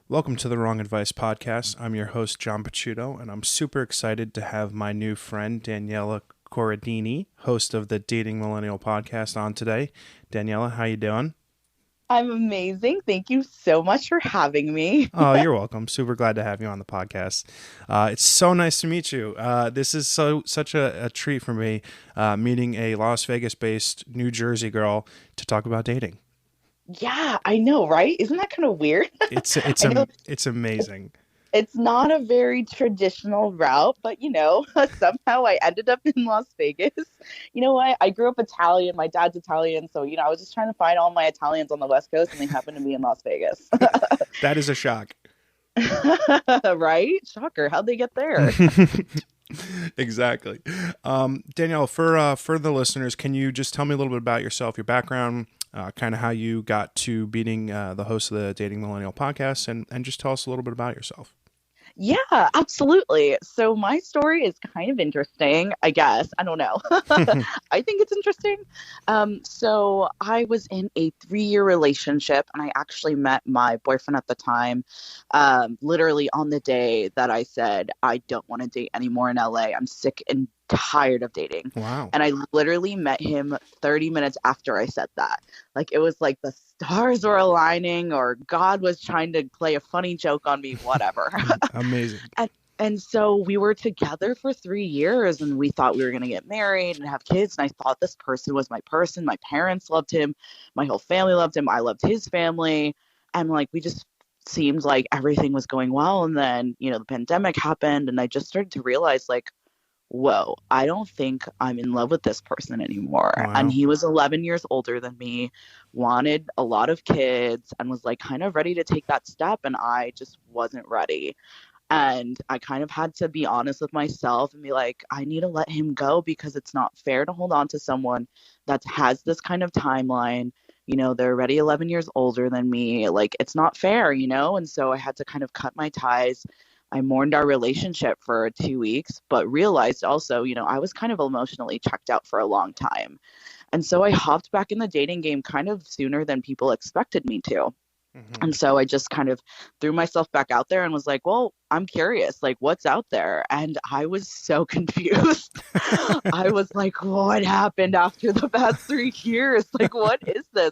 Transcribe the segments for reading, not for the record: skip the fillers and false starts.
Welcome to the Wrong Advice Podcast. I'm your host, John Picciuto, and I'm super excited to have my new friend, Daniella Coradini, host of the Dating Millennial podcast on today. Daniella, how you doing? I'm amazing. Thank you so much for having me. Oh, you're welcome. Super glad to have you on the podcast. It's so nice to meet you. This is such a treat for me, meeting a Las Vegas-based New Jersey girl to talk about dating. Yeah, I know, right? Isn't that kind of weird? It's it's I know it's amazing. it's not a very traditional route, but somehow I ended up in Las Vegas. You know what? I grew up Italian. My dad's Italian, so I was just trying to find all my Italians on the West Coast, and they happened to be in Las Vegas. That is a shock. Right? Shocker. How'd they get there? Exactly. Danielle, for the listeners, can you just tell me a little bit about yourself, your background, kind of how you got to being the host of the Dating Millennial podcast, and just tell us a little bit about yourself. Yeah, absolutely. So my story is kind of interesting, I guess. I don't know. I think it's interesting. So I was in a 3-year relationship, and I actually met my boyfriend at the time, literally on the day that I said, I don't want to date anymore in LA. I'm sick and tired of dating. Wow. And I literally met him 30 minutes after I said that. Like it was like the stars were aligning or God was trying to play a funny joke on me, whatever. Amazing. And so we were together for 3 years and we thought we were going to get married and have kids. And I thought this person was my person. My parents loved him. My whole family loved him. I loved his family. And like, we just seemed like everything was going well. And then, the pandemic happened and I just started to realize like, whoa, I don't think I'm in love with this person anymore. And Wow. he was 11 years older than me, wanted a lot of kids, and was like kind of ready to take that step. And I just wasn't ready. And I kind of had to be honest with myself and be like, I need to let him go because it's not fair to hold on to someone that has this kind of timeline. They're already 11 years older than me. Like, it's not fair. And so I had to kind of cut my ties. I mourned our relationship for 2 weeks, but realized also, I was kind of emotionally checked out for a long time. And so I hopped back in the dating game kind of sooner than people expected me to. Hmm. And so I just kind of threw myself back out there and was like, well, I'm curious, like, what's out there? And I was so confused. I was like, what happened after the past 3 years? Like, what is this?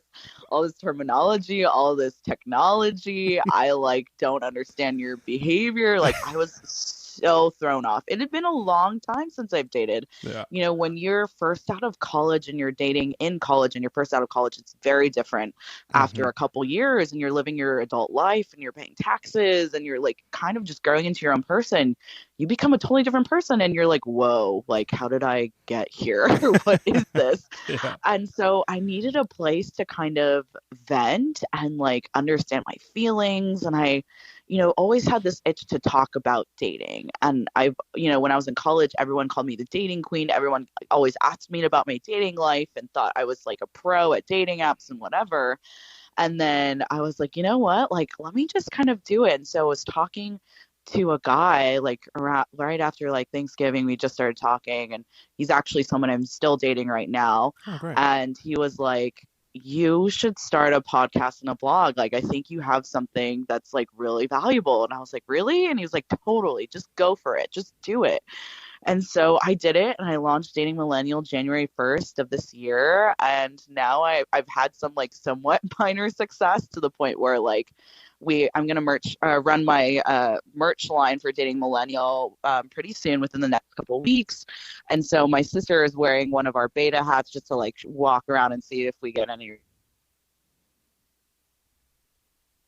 All this terminology, all this technology. I like don't understand your behavior. Like, I was so thrown off. It had been a long time since I've dated. Yeah. When you're first out of college and you're dating in college and you're first out of college, it's very different after Hmm. a couple years and you're living your adult life and you're paying taxes and you're like kind of just growing into your own person. You become a totally different person and you're like, whoa, like, how did I get here? What is this? Yeah. And so I needed a place to kind of vent and like understand my feelings. And I always had this itch to talk about dating. And when I was in college, everyone called me the dating queen. Everyone always asked me about my dating life and thought I was like a pro at dating apps and whatever. And then I was like, you know what? Like, let me just kind of do it. And so I was talking to a guy like around right after like Thanksgiving. We just started talking, and he's actually someone I'm still dating right now. Oh, great. And he was like, you should start a podcast and a blog. Like, I think you have something that's like really valuable. And I was like, really? And he was like, totally, just go for it. Just do it. And so I did it and I launched Dating Millennial January 1st of this year. And now I've had some like somewhat minor success to the point where like I'm going to run my merch line for Dating Millennial pretty soon within the next couple of weeks. And so my sister is wearing one of our beta hats just to like walk around and see if we get any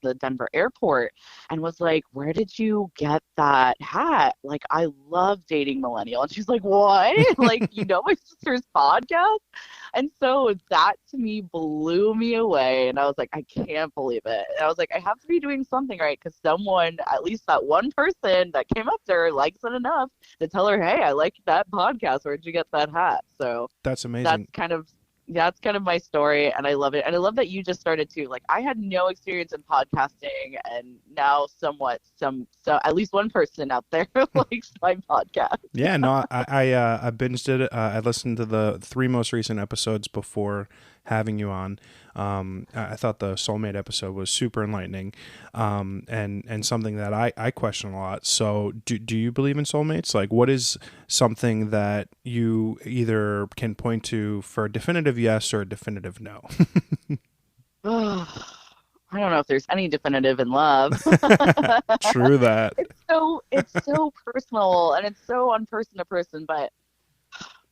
the Denver airport and was like, where did you get that hat? Like, I love Dating Millennial. And she's like, what? Like, my sister's podcast? And so that to me blew me away. And I was like, I can't believe it. And I was like, I have to be doing something right because someone, at least that one person that came up to her, likes it enough to tell her, hey, I like that podcast. Where'd you get that hat? So That's that's amazing. kind of that's kind of my story and I love it. And I love that you just started too. Like I had no experience in podcasting and now so at least one person out there likes my podcast. Yeah, no, I binged it. I listened to the three most recent episodes before having you on. I thought the soulmate episode was super enlightening, and something that I question a lot. So do you believe in soulmates? Like, what is something that you either can point to for a definitive yes or a definitive no? I don't know if there's any definitive in love. True that. It's so personal and it's so on person to person, but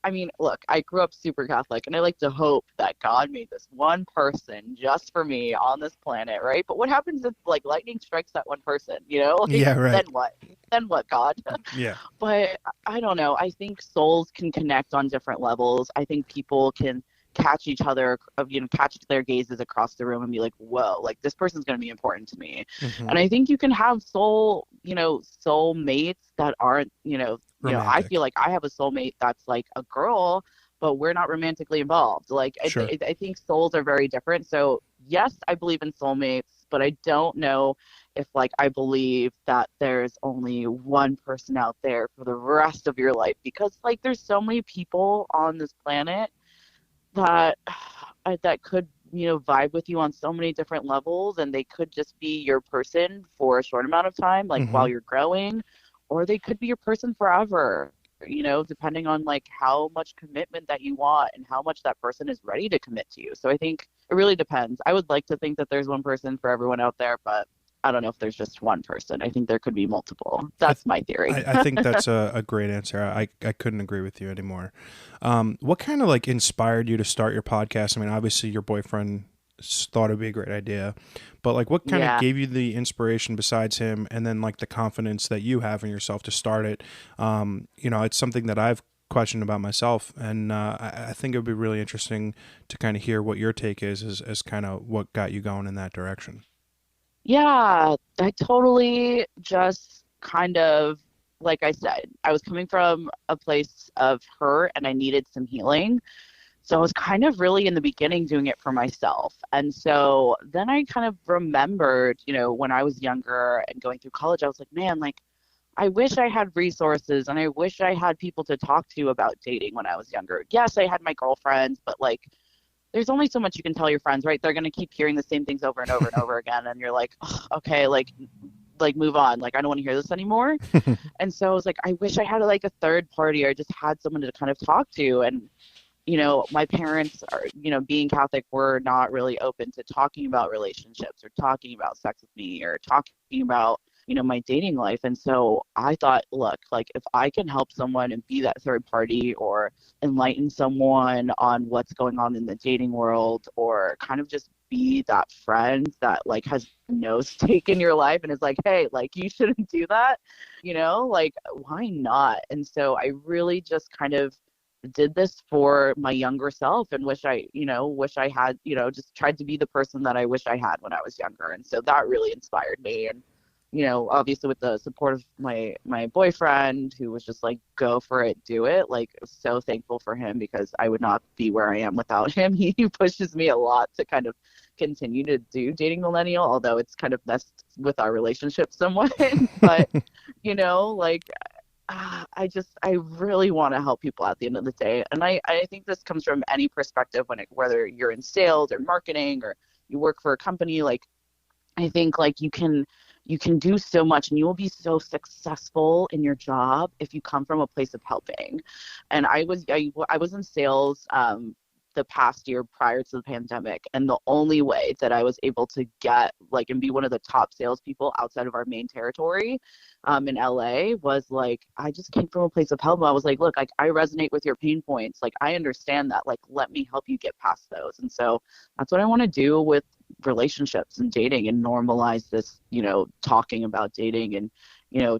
I mean, look, I grew up super Catholic and I like to hope that God made this one person just for me on this planet, right? But what happens if like lightning strikes that one person, you know? Like, Yeah, right. then what? Then what, God? Yeah. But I don't know. I think souls can connect on different levels. I think people can catch each other, catch their gazes across the room and be like, whoa, like this person's going to be important to me. Hmm. And I think you can have soul mates that aren't, I Romantic. feel like I have a soulmate that's like a girl, but we're not romantically involved. Like, Sure. I think souls are very different. So yes, I believe in soulmates, but I don't know if like I believe that there's only one person out there for the rest of your life, because like there's so many people on this planet that that could vibe with you on so many different levels, and they could just be your person for a short amount of time, like Hmm. while you're growing, or they could be your person forever, depending on like how much commitment that you want and how much that person is ready to commit to you. So I think it really depends. I would like to think that there's one person for everyone out there, but I don't know if there's just one person. I think there could be multiple. I, That's my theory. I think that's a great answer. I couldn't agree with you anymore. What kind of like inspired you to start your podcast? I mean, obviously your boyfriend thought it'd be a great idea, but like what kind of Yeah. gave you the inspiration besides him, and then like the confidence that you have in yourself to start it? It's something that I've questioned about myself, and I think it would be really interesting to kind of hear what your take is as kind of what got you going in that direction. Yeah, I totally just kind of, like I said, I was coming from a place of hurt and I needed some healing. So I was kind of really in the beginning doing it for myself. And so then I kind of remembered, when I was younger and going through college, I was like, man, like, I wish I had resources and I wish I had people to talk to about dating when I was younger. Yes, I had my girlfriends, but like, there's only so much you can tell your friends, right? They're going to keep hearing the same things over and over and over again. And you're like, "Ugh, okay, like move on. Like, I don't want to hear this anymore." And so I was like, I wish I had like a third party, or I just had someone to kind of talk to. And, my parents are, being Catholic, were not really open to talking about relationships or talking about sex with me or talking about, my dating life. And so I thought, look, like if I can help someone and be that third party or enlighten someone on what's going on in the dating world, or kind of just be that friend that like has no stake in your life and is like, hey, like you shouldn't do that, like why not? And so I really just kind of did this for my younger self and wish I had, just tried to be the person that I wish I had when I was younger. And so that really inspired me. And, obviously with the support of my boyfriend, who was just like, go for it, do it. Like, so thankful for him, because I would not be where I am without him. He pushes me a lot to kind of continue to do Dating Millennial, although it's kind of messed with our relationship somewhat. But, like, I really want to help people at the end of the day. And I think this comes from any perspective, whether you're in sales or marketing or you work for a company. Like, I think like you can do so much and you will be so successful in your job if you come from a place of helping. And I was in sales the past year prior to the pandemic, and the only way that I was able to get like and be one of the top salespeople outside of our main territory in LA was like I just came from a place of help. I was like, look, like I resonate with your pain points. Like I understand that. Like let me help you get past those. And so that's what I want to do with relationships and dating, and normalize this, talking about dating, and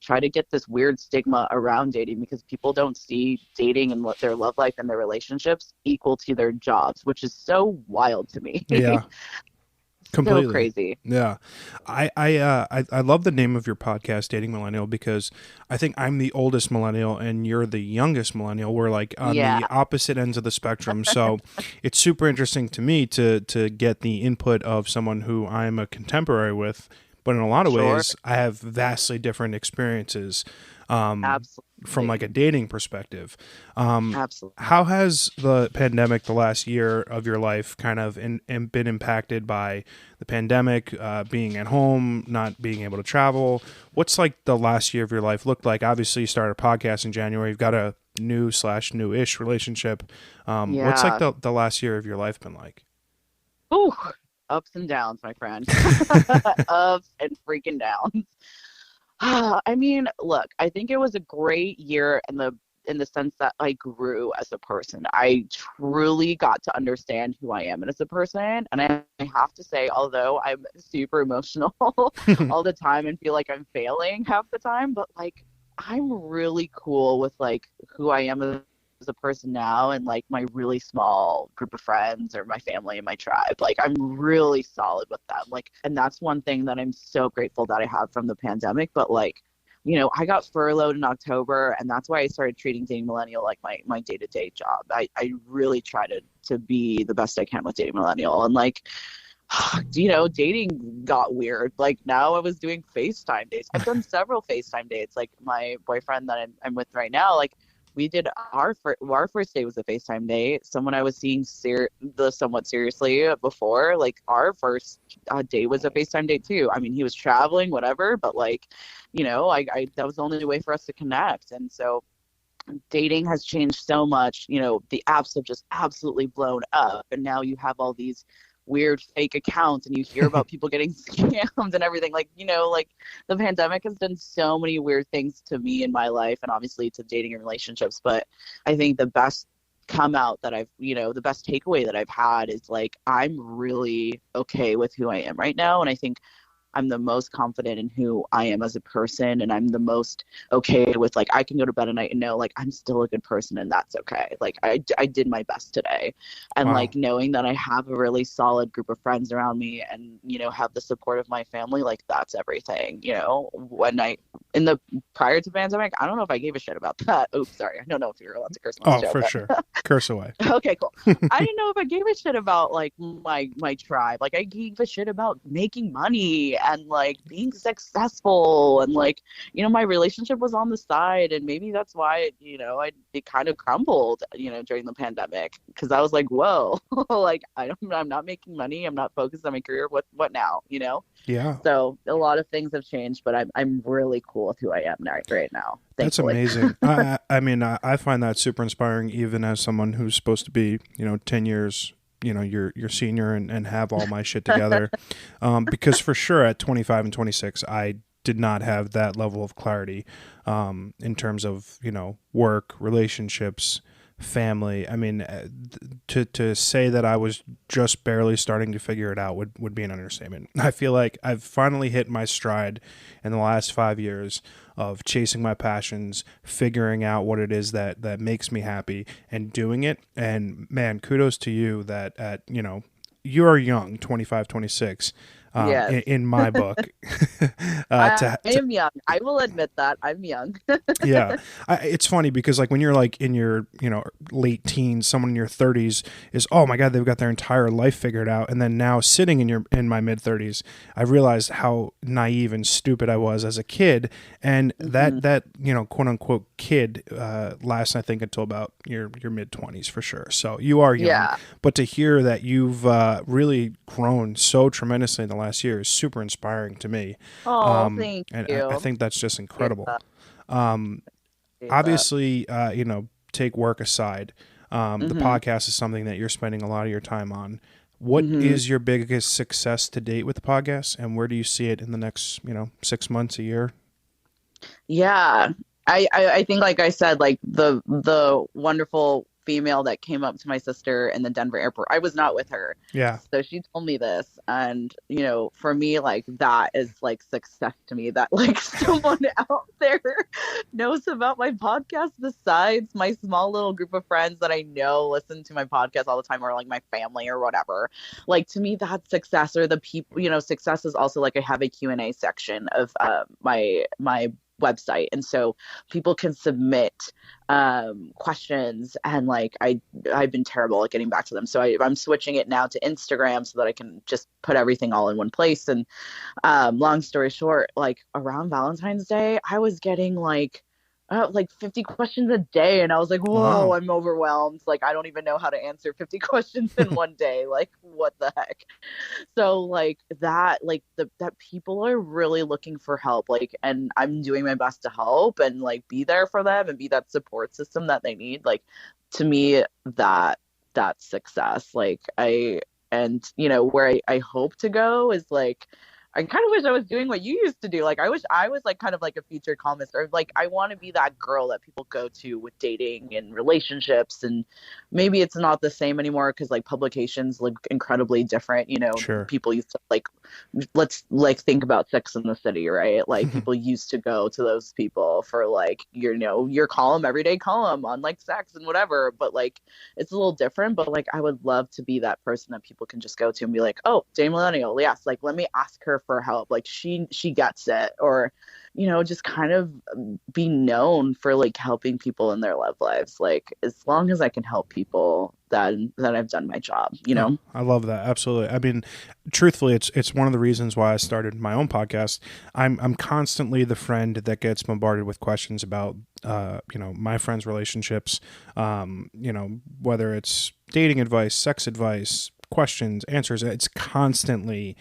try to get this weird stigma around dating, because people don't see dating and what their love life and their relationships equal to their jobs, which is so wild to me. Yeah. So Completely. crazy. Yeah. I love the name of your podcast, Dating Millennial, because I think I'm the oldest millennial and you're the youngest millennial. We're like on Yeah, the opposite ends of the spectrum. So it's super interesting to me to get the input of someone who I'm a contemporary with, but in a lot of sure. ways I have vastly different experiences. from like Absolutely. a dating perspective. Um, Absolutely. how has the pandemic, the last year of your life, kind of been impacted by the pandemic, being at home, not being able to travel? What's like the last year of your life looked like? Obviously, you started a podcast in January. You've got a new/new-ish relationship. What's like Yeah. the last year of your life been like? Ooh, ups and downs, my friend. Ups and freaking downs. I mean, look, I think it was a great year in the sense that I grew as a person. I truly got to understand who I am as a person. And I have to say, although I'm super emotional all the time and feel like I'm failing half the time, but like I'm really cool with like who I am as a person now and like my really small group of friends or my family and my tribe. Like I'm really solid with them. Like, and that's one thing that I'm so grateful that I have from the pandemic. But like, I got furloughed in October, and that's why I started treating Dating Millennial like my day-to-day job. I really try to be the best I can with Dating Millennial. And like, dating got weird. Like now I was doing FaceTime dates. I've done several FaceTime dates. Like my boyfriend that I'm with right now, like we did our first date was a FaceTime date. Someone I was seeing the somewhat seriously before, like our first date was a FaceTime date too. I mean, he was traveling, whatever, but like, I that was the only way for us to connect. And so dating has changed so much. The apps have just absolutely blown up, and now you have all these weird fake accounts and you hear about people getting scammed and everything. Like, like the pandemic has done so many weird things to me in my life and obviously to dating and relationships. But I think the best come out that the best takeaway that I've had is like I'm really okay with who I am right now. And I think I'm the most confident in who I am as a person, and I'm the most okay with like I can go to bed at night and know like I'm still a good person, and that's okay. Like I did my best today, and Wow. like knowing that I have a really solid group of friends around me, and have the support of my family, like that's everything. When I in the prior to pandemic, I don't know if I gave a shit about that. Oops, sorry, I don't know if you're allowed to curse on the Oh, show, for but sure. Curse away. okay, cool. I didn't know if I gave a shit about like my tribe. Like I gave a shit about making money and like being successful and like my relationship was on the side, and maybe that's why it kind of crumbled during the pandemic because I was like, whoa, like I'm not making money. I'm not focused on my career. What now? Yeah. So a lot of things have changed, but I'm really cool with who I am right now, That's thankfully. amazing. I mean, I find that super inspiring, even as someone who's supposed to be, 10 years, your senior and have all my shit together. Because for sure at 25 and 26, I did not have that level of clarity in terms of, work, relationships, family. I mean, to say that I was just barely starting to figure it out would be an understatement. I feel like I've finally hit my stride in the last 5 years of chasing my passions, figuring out what it is that makes me happy and doing it. And man, kudos to you that you are young, 25, 26, Yes. in my book. I am young. I will admit that I'm young. Yeah, it's funny because like when you're like in your late teens, someone in your 30s is, oh my god, they've got their entire life figured out, and then now sitting in my mid 30s, I realized how naive and stupid I was as a kid, and Hmm. that quote unquote kid lasts I think until about your mid 20s for sure. So you are young, Yeah. but to hear that you've really grown so tremendously in the last year is super inspiring to me, Oh, thank and I you. think that's just Yeah, incredible. Um, that. Obviously, take work aside. The Hmm. podcast is something that you're spending a lot of your time on. What Hmm. is your biggest success to date with the podcast, and where do you see it in the next, 6 months, a year? Yeah. I think like I said, like the wonderful female that came up to my sister in the Denver airport. I was not with her. Yeah. So she told me this, and for me like that is like success to me that like someone out there knows about my podcast besides my small little group of friends that I know listen to my podcast all the time or like my family or whatever. Like to me that's success, or the people, success is also like I have a Q&A section of my website, and so people can submit questions, and like I've been terrible at getting back to them, so I'm switching it now to Instagram so that I can just put everything all in one place. And long story short, like around Valentine's Day I was getting like like 50 questions a day. And I was like, whoa, Wow. I'm overwhelmed. Like, I don't even know how to answer 50 questions in one day. Like, what the heck? So like that, like that people are really looking for help. Like, and I'm doing my best to help and like be there for them and be that support system that they need. Like, to me, that's success. Like and where I hope to go is like, I kind of wish I was doing what you used to do. Like, I wish I was like kind of like a future columnist, or like I want to be that girl that people go to with dating and relationships. And maybe it's not the same anymore because like publications look incredibly different. Sure. People used to like, let's like think about Sex in the City, right? Like people used to go to those people for like your column, everyday column on like sex and whatever. But like it's a little different. But like I would love to be that person that people can just go to and be like, oh, Dame Millennial, yes, like let me ask her for help. Like she gets it. Or just kind of be known for like helping people in their love lives. Like as long as I can help people, then I've done my job. Oh, I love that. Absolutely. I mean, truthfully, it's one of the reasons why I started my own podcast. I'm constantly the friend that gets bombarded with questions about my friends' relationships. Whether it's dating advice, sex advice, questions, answers. It's constantly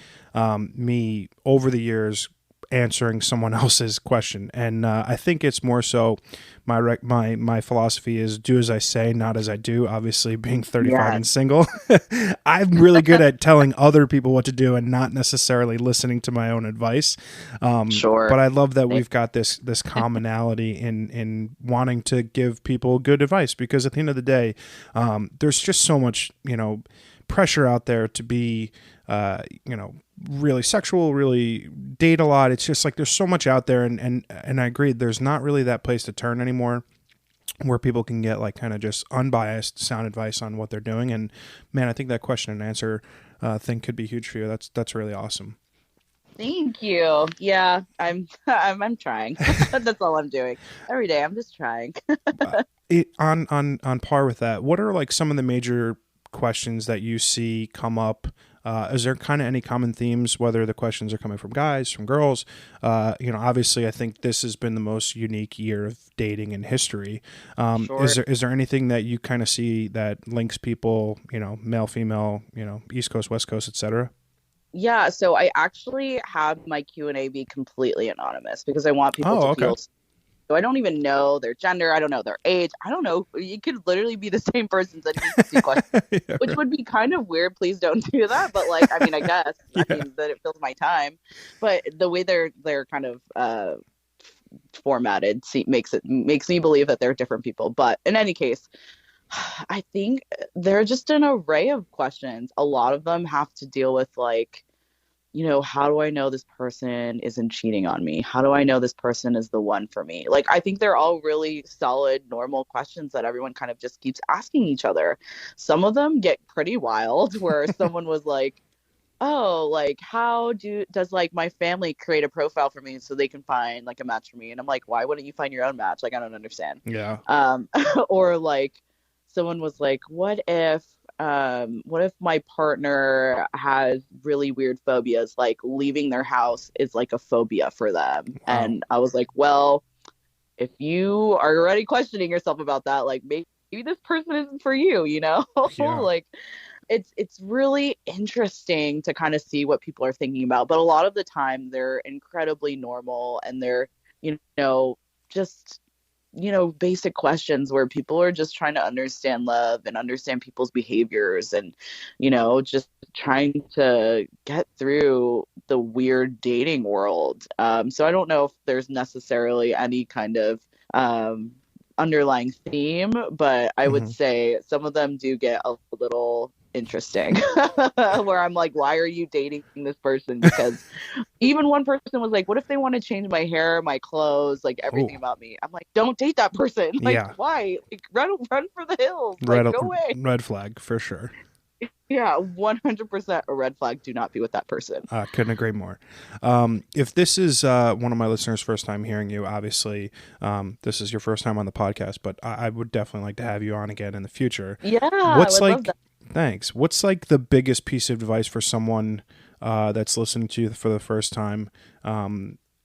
me over the years answering someone else's question, and I think it's more so my philosophy is do as I say, not as I do. Obviously, being 35 Yeah, and single, I'm really good at telling other people what to do and not necessarily listening to my own advice. sure. But I love that we've got this commonality in wanting to give people good advice, because at the end of the day, there's just so much pressure out there to be really sexual, really date a lot. It's just like there's so much out there, and I agree, there's not really that place to turn anymore where people can get like kind of just unbiased sound advice on what they're doing. And man, I think that question and answer thing could be huge for you. That's really awesome. Thank you. Yeah, I'm trying. That's all I'm doing. Every day I'm just trying. On par with that, what are like some of the major questions that you see come up? Is there kind of any common themes, whether the questions are coming from guys, from girls? Obviously, I think this has been the most unique year of dating in history. Sure. Is there anything that you kind of see that links people, male, female, East Coast, West Coast, etc.? Yeah, so I actually have my Q&A be completely anonymous because I want people Oh, to okay. feel. So I don't even know their gender. I don't know their age. I don't know. You could literally be the same person sending me 50 questions, Yeah, which right. would be kind of weird. Please don't do that. But like, I mean, I guess, I Yeah. mean, that it fills my time. But the way they're kind of formatted makes me believe that they're different people. But in any case, I think they're just an array of questions. A lot of them have to deal with like, how do I know this person isn't cheating on me? How do I know this person is the one for me? Like, I think they're all really solid, normal questions that everyone kind of just keeps asking each other. Some of them get pretty wild, where someone was like, oh, like, does like my family create a profile for me so they can find like a match for me? And I'm like, why wouldn't you find your own match? Like, I don't understand. Yeah. Um, or like, someone was like, what if my partner has really weird phobias, like leaving their house is like a phobia for them? Wow. And I was like, well, if you are already questioning yourself about that, like maybe this person isn't for you. Yeah. Like it's really interesting to kind of see what people are thinking about. But a lot of the time they're incredibly normal, and they're, just basic questions where people are just trying to understand love and understand people's behaviors, and, just trying to get through the weird dating world. So I don't know if there's necessarily any kind of underlying theme, but I would Hmm. say some of them do get a little interesting, where I'm like, why are you dating this person? Because even one person was like, what if they want to change my hair, my clothes, like everything Oh, about me? I'm like, don't date that person. Like, yeah. why? Like, run for the hills. Like, Red go away. red flag for sure. Yeah, 100% a red flag. Do not be with that person. Couldn't agree more. If this is one of my listeners' first time hearing you, obviously this is your first time on the podcast, but I would definitely like to have you on again in the future. Yeah, I What's would love like, that. thanks. What's like the biggest piece of advice for someone that's listening to you for the first time?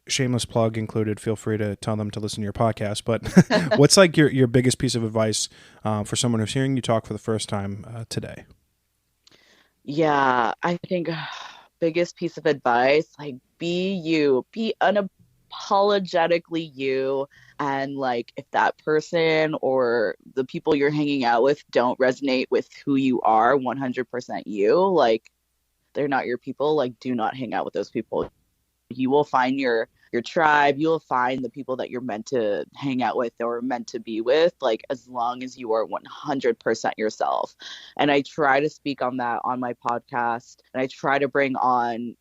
shameless plug included. Feel free to tell them to listen to your podcast. But what's like your biggest piece of advice for someone who's hearing you talk for the first time today? Yeah, I think biggest piece of advice, like be you, be unapologetically you. And like if that person or the people you're hanging out with don't resonate with who you are, 100% you, like they're not your people, like do not hang out with those people. You will find your tribe. You will find the people that you're meant to hang out with or meant to be with, like as long as you are 100% yourself. And I try to speak on that on my podcast, and I try to bring on,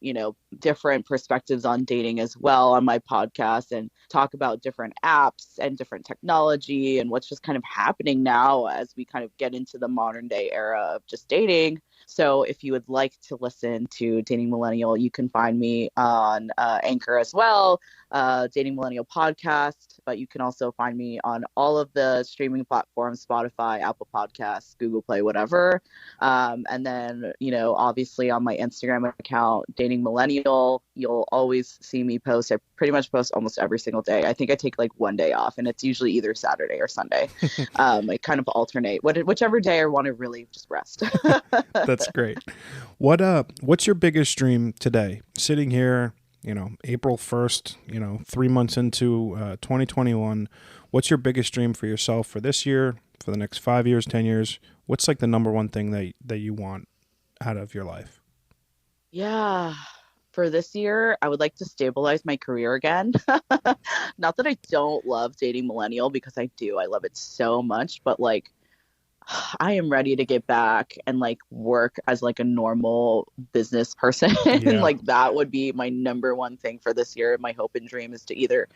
different perspectives on dating as well on my podcast, and talk about different apps and different technology and what's just kind of happening now as we kind of get into the modern day era of just dating. So if you would like to listen to Dating Millennial, you can find me on Anchor as well, Dating Millennial Podcast. But you can also find me on all of the streaming platforms, Spotify, Apple Podcasts, Google Play, whatever. And then, obviously on my Instagram account, Dating Millennial, you'll always see me post. I pretty much post almost every single day. I think I take like one day off, and it's usually either Saturday or Sunday. I kind of alternate, whichever day I want to really just rest. That's great. What's your biggest dream today? Sitting here, April 1st, 3 months into 2021, what's your biggest dream for yourself for this year, for the next 5 years, 10 years? What's like the number one thing that you want out of your life? Yeah. For this year, I would like to stabilize my career again. Not that I don't love Dating Millennial, because I do. I love it so much, but like I am ready to get back and like work as like a normal business person. Yeah. Like that would be my number one thing for this year. My hope and dream is to either,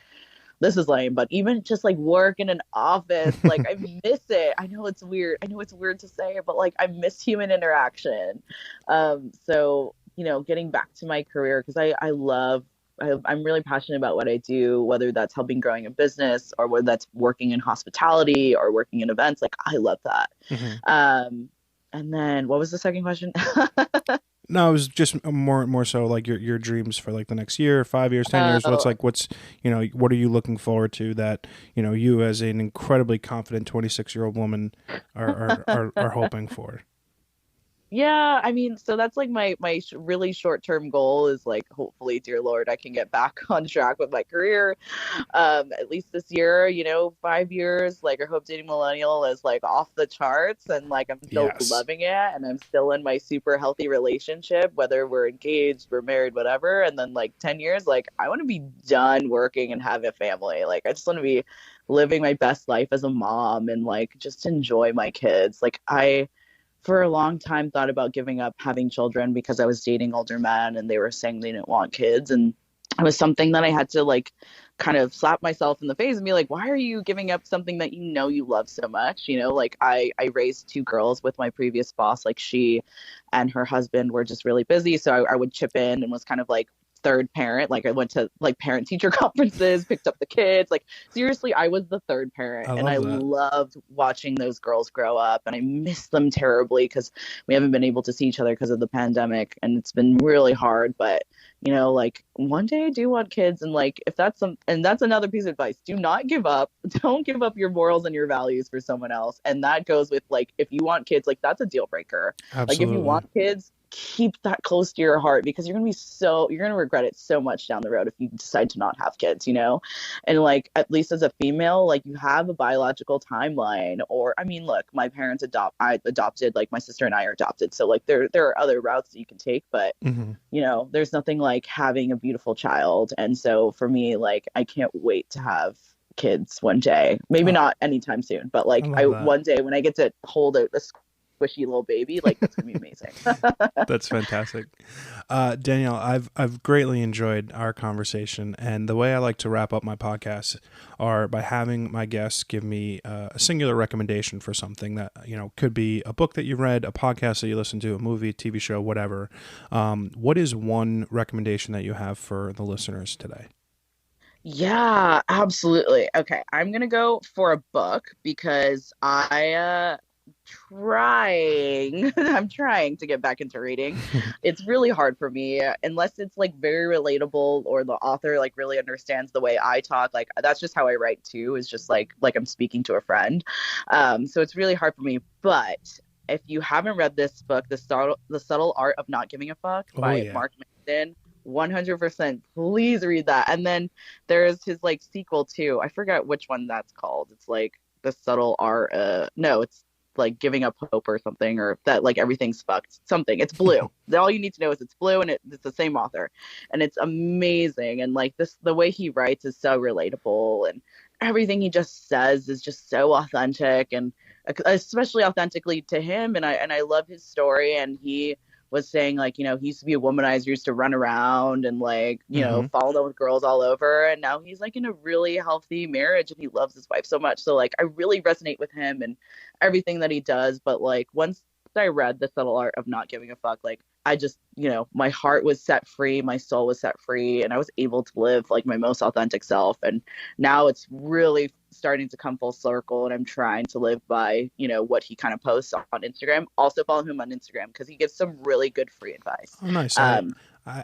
this is lame, but even just like work in an office, like I miss it. I know it's weird. I know it's weird to say, but like I miss human interaction. So, getting back to my career, because I'm really passionate about what I do, whether that's helping growing a business or whether that's working in hospitality or working in events. Like I love that. Mm-hmm. And then what was the second question? No, it was just more so like your dreams for like the next year, 5 years, 10 years. What are you looking forward to that, you as an incredibly confident 26-year-old woman are hoping for? Yeah, I mean, so that's like my really short-term goal is like, hopefully, dear Lord, I can get back on track with my career. At least this year, 5 years, like I hope Dating Millennial is like off the charts, and like I'm still Yes. loving it, and I'm still in my super healthy relationship, whether we're engaged, we're married, whatever. And then like 10 years, like I want to be done working and have a family. Like I just want to be living my best life as a mom and like just enjoy my kids. Like I for a long time thought about giving up having children because I was dating older men and they were saying they didn't want kids. And it was something that I had to like kind of slap myself in the face and be like, why are you giving up something that you love so much? Like I raised two girls with my previous boss. Like she and her husband were just really busy. So I would chip in and was kind of like third parent. Like I went to like parent teacher conferences, picked up the kids. Like seriously, I was the third parent, and I loved watching those girls grow up, and I miss them terribly because we haven't been able to see each other because of the pandemic, and it's been really hard. But like one day I do want kids, and like if that's and that's another piece of advice: do not give up. Don't give up your morals and your values for someone else. And that goes with like if you want kids, like that's a deal breaker. Absolutely. Like if you want kids, keep that close to your heart, because you're going to regret it so much down the road if you decide to not have kids, and like at least as a female, like you have a biological timeline. Or I mean, look, my parents adopted, like my sister and I are adopted, so like there are other routes that you can take, but mm-hmm. There's nothing like having a beautiful child. And so for me, like I can't wait to have kids one day, maybe not anytime soon, but like one day when I get to hold a squishy little baby, like that's gonna be amazing. That's fantastic. Danielle, I've greatly enjoyed our conversation, and the way I like to wrap up my podcasts are by having my guests give me a singular recommendation for something that could be a book that you read, a podcast that you listen to, a movie, TV show, whatever. What is one recommendation that you have for the listeners today? Yeah, absolutely. Okay, I'm gonna go for a book because I trying. I'm trying to get back into reading. It's really hard for me unless it's like very relatable or the author like really understands the way I talk. Like that's just how I write too, is just like I'm speaking to a friend. So it's really hard for me. But if you haven't read this book, The Subtle Art of Not Giving a Fuck Oh by yeah. Mark Manson, 100% please read that. And then there's his like sequel too. I forget which one that's called. It's like The Subtle Art, no, it's like Giving Up Hope or something, or that like everything's fucked something. It's blue. All you need to know is it's blue, and it's the same author, and it's amazing. And like this, the way he writes is so relatable, and everything he just says is just so authentic, and especially authentically to him. And I love his story. And he was saying like, he used to be a womanizer, used to run around and like, Hmm. fall in love with girls all over. And now he's like in a really healthy marriage and he loves his wife so much. So like I really resonate with him and everything that he does. But like once I read The Subtle Art of Not Giving a Fuck, like I just, my heart was set free, my soul was set free, and I was able to live like my most authentic self. And now it's really starting to come full circle, and I'm trying to live by, what he kind of posts on Instagram. Also follow him on Instagram because he gives some really good free advice. Oh, nice. Um,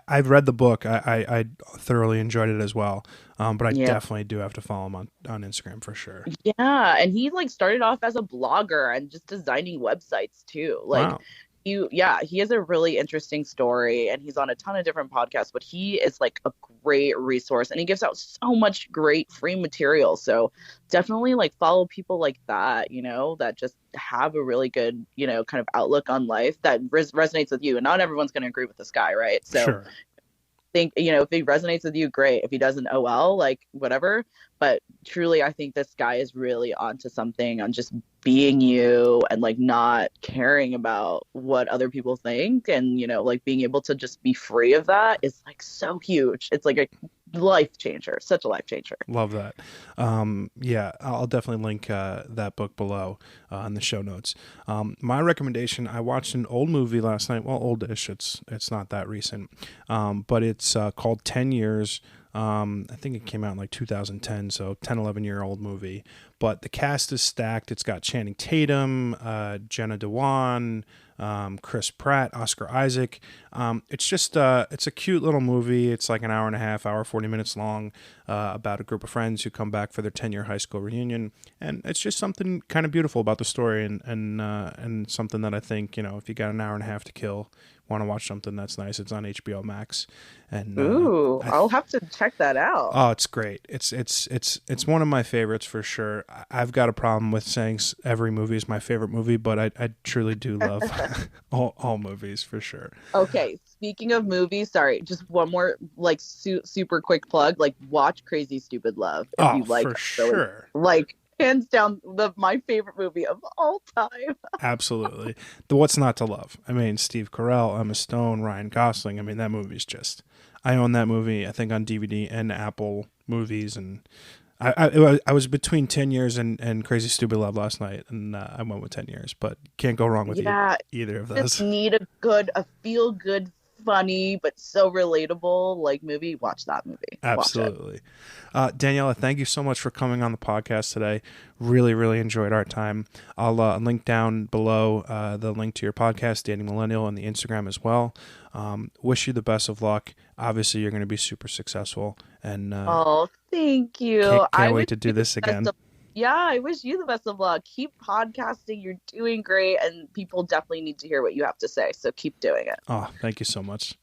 I've read the book. I thoroughly enjoyed it as well. But I yeah. definitely do have to follow him on Instagram for sure. Yeah, and he like started off as a blogger and just designing websites too. Like Wow. he has a really interesting story and he's on a ton of different podcasts, but he is like a great resource and he gives out so much great free material. So definitely like follow people like that, that just have a really good, kind of outlook on life that resonates with you. And not everyone's going to agree with this guy, right? So Sure. think, if he resonates with you, great. If he doesn't, oh well, like whatever. But truly, I think this guy is really onto something on just being you and like not caring about what other people think. And, like being able to just be free of that is like so huge. It's like a life changer, such a life changer. Love that. Yeah, I'll definitely link that book below in the show notes. My recommendation: I watched an old movie last night. Well, oldish. It's not that recent, but it's called 10 Years. I think it came out in like 2010, so 10, 11-year-old movie. But the cast is stacked. It's got Channing Tatum, Jenna Dewan, Chris Pratt, Oscar Isaac. It's just it's a cute little movie. It's like an hour and a half, hour 40 minutes long, about a group of friends who come back for their 10-year high school reunion, and it's just something kind of beautiful about the story, and something that I think, if you got an hour and a half to kill, want to watch something that's nice. It's on HBO Max, and Ooh, I'll have to check that out. oh, it's great. It's one of my favorites for sure. I've got a problem with saying every movie is my favorite movie, but I truly do love all movies for sure. Okay, speaking of movies, sorry, just one more like super quick plug. Like, watch Crazy Stupid Love if Oh, you like for really sure. like hands down my favorite movie of all time. Absolutely. The what's not to love? I mean, Steve Carell, Emma Stone, Ryan Gosling. I mean, that movie's just. I own that movie. I think on DVD and Apple Movies, and I was between 10 Years and Crazy Stupid Love last night, and I went with 10 Years. But can't go wrong with Yeah, either of just those. need a feel good, funny but so relatable like movie. Watch that movie. Watch it. Absolutely. Daniela, thank you so much for coming on the podcast today. Really, really enjoyed our time. I'll link down below the link to your podcast, Dating Millennial, and the Instagram as well. Wish you the best of luck. Obviously, you're going to be super successful, and Oh, thank you. can't wait to do this again. Yeah, I wish you the best of luck. Keep podcasting. You're doing great, and people definitely need to hear what you have to say. So keep doing it. Oh, thank you so much.